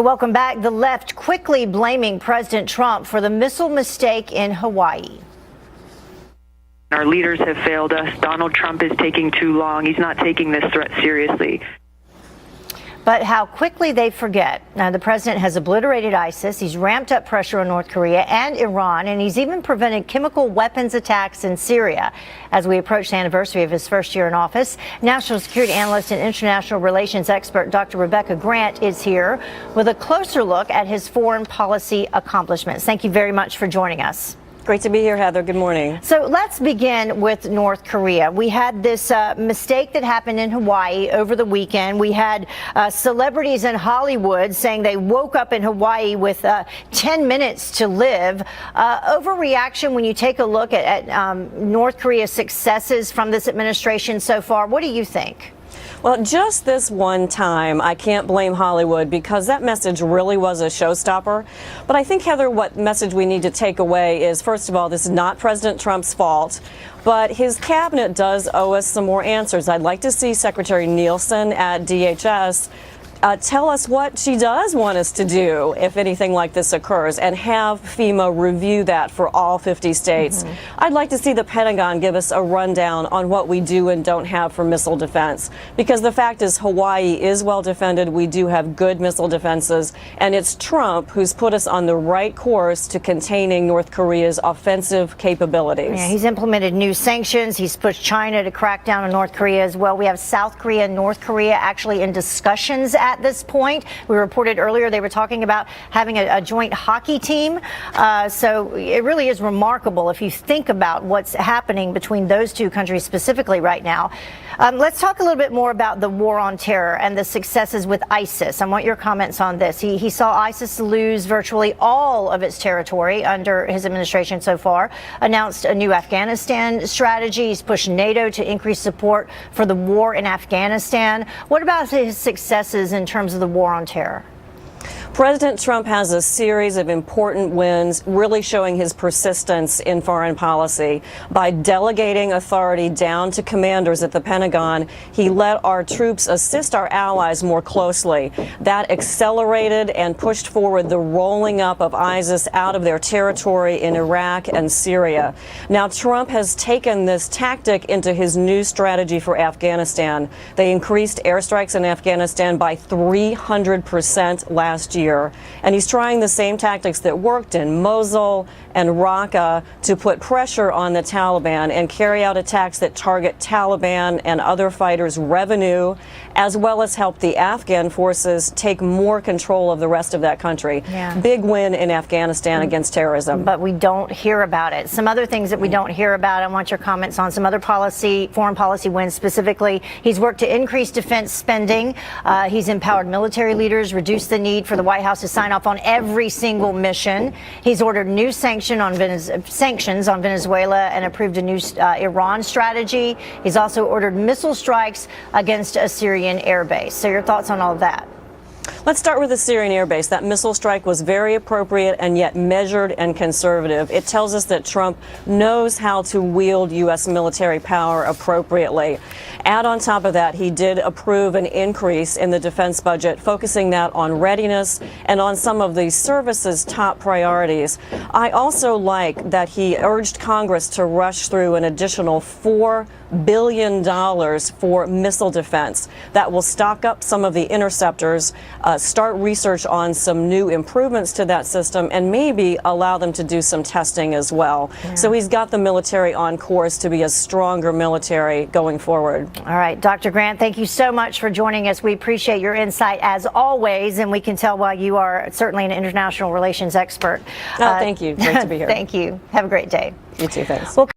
Welcome back. The left quickly blaming President Trump for the missile mistake in Hawaii. Our leaders have failed us. Donald Trump is taking too long. He's not taking this threat seriously. But how quickly they forget. Now, the president has obliterated ISIS. He's ramped up pressure on North Korea and Iran, and he's even prevented chemical weapons attacks in Syria. As we approach the anniversary of his first year in office, national security analyst and international relations expert Dr. Rebecca Grant is here with a closer look at his foreign policy accomplishments. Thank you very much for joining us. Great to be here, Heather. Good morning. So let's begin with North Korea. We had this mistake that happened in Hawaii over the weekend. We had celebrities in Hollywood saying they woke up in Hawaii with 10 minutes to live. Overreaction when you take a look at North Korea's successes from this administration so far. What do you think? Well, just this one time, I can't blame Hollywood because that message really was a showstopper. But I think, Heather, what message we need to take away is, first of all, this is not President Trump's fault, but his cabinet does owe us some more answers. I'd like to see Secretary Nielsen at DHS tell us what she does want us to do if anything like this occurs, and have FEMA review that for all 50 states. I'd like to see the Pentagon give us a rundown on what we do and don't have for missile defense, because the fact is Hawaii is well defended. We do have good missile defenses, and it's Trump who's put us on the right course to containing North Korea's offensive capabilities. Yeah, he's implemented new sanctions. He's pushed China to crack down on North Korea as well. We have South Korea and North Korea actually in discussions at this point. We reported earlier they were talking about having a joint hockey team. So it really is remarkable if you think about what's happening between those two countries specifically right now. Let's talk a little bit more about the war on terror and the successes with ISIS. I want your comments on this. He saw ISIS lose virtually all of its territory under his administration so far, announced a new Afghanistan strategy. He's pushed NATO to increase support for the war in Afghanistan. What about his successes in terms of the war on terror? President Trump has a series of important wins, really showing his persistence in foreign policy. By delegating authority down to commanders at the Pentagon, he let our troops assist our allies more closely. That accelerated and pushed forward the rolling up of ISIS out of their territory in Iraq and Syria. Now, Trump has taken this tactic into his new strategy for Afghanistan. They increased airstrikes in Afghanistan by 300% last year. And he's trying the same tactics that worked in Mosul and Raqqa to put pressure on the Taliban and carry out attacks that target Taliban and other fighters' revenue, as well as help the Afghan forces take more control of the rest of that country. Yeah. Big win in Afghanistan against terrorism. But we don't hear about it. Some other things that we don't hear about, I want your comments on some other foreign policy wins specifically. He's worked to increase defense spending. He's empowered military leaders, reduced the need for the White House to sign off on every single mission. He's ordered new sanctions on Venezuela and approved a new Iran strategy. He's also ordered missile strikes against a Syrian airbase. So your thoughts on all of that? Let's start with the Syrian airbase. That missile strike was very appropriate and yet measured and conservative. It tells us that Trump knows how to wield U.S. military power appropriately. Add on top of that, he did approve an increase in the defense budget, focusing that on readiness and on some of the service's top priorities. I also like that he urged Congress to rush through an additional $4 billion for missile defense. That will stock up some of the interceptors, start research on some new improvements to that system, and maybe allow them to do some testing as well. Yeah. So he's got the military on course to be a stronger military going forward. All right, Dr. Grant, thank you so much for joining us. We appreciate your insight as always, and we can tell why you are certainly an international relations expert. Oh, thank you. Great to be here. Thank you. Have a great day. You too. Thanks. Well,